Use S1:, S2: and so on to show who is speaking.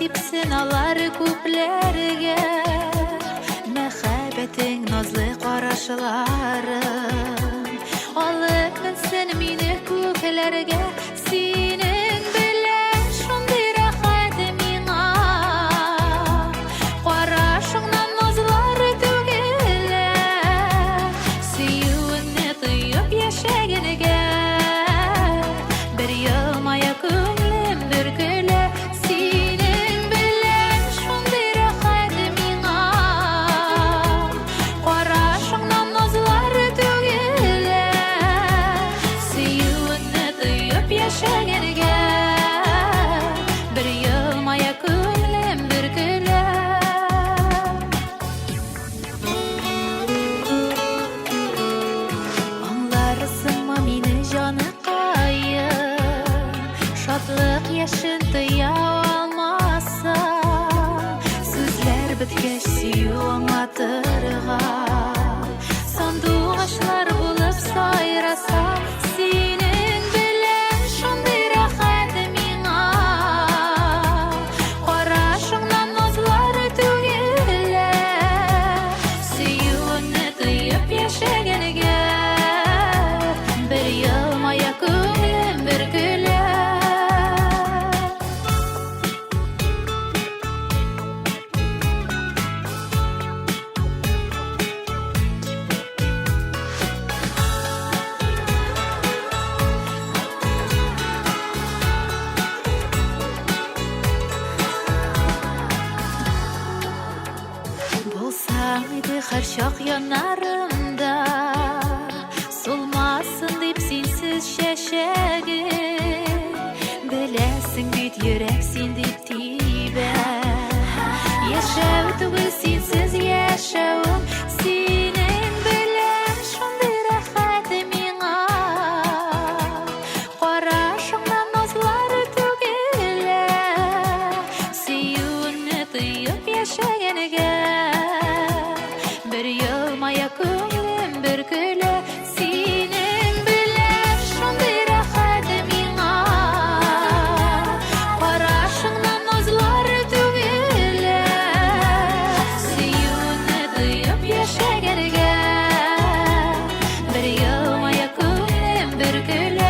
S1: сипсин алар күпләргә, мәхәббәтең назлы карашларын алып менсен мине күкләргә. Синең белән шундый рәхәт миңа, карашыңнан назлар түгелә, сөюеңне тоеп яшәгәнгә, бер елмая күңлем бөркелә. Синең белән шундый рәхәт миңа, карашыңнан назлар түгелә, сөюеңне тоеп яшәгәнгә, бер елмая күңлем бөркелә. Аңларсыңмы мине җаныкаем, шатлык яшен тыя алмаса, сүзләр беткәч сөю аңлатырга, сандугачлар булып сайраса. Синең белән шундый рәхәт миңа, карашыңнан назлар түгелә, сөюеңне тоеп яшәгәнгә, бер елмая күңлем бөркелә. Булсаң иде һәр чак янарымда, сулмасын дип синсез чәчәгем, беләсең бит йөрәк син дип тибә, яшәү түгел синсез яшәү. Синең белән шундый рәхәт миңа, карашыңнан назлар түгелә, сөюеңне тоеп яшәгәнгә, бер елмая күңлем бөркелә. Синең белән шундый рәхәт миңа, карашыңнан назлар түгелә, сөюеңне тоеп яшәгәнгә, бер елмая күңлем бөркелә.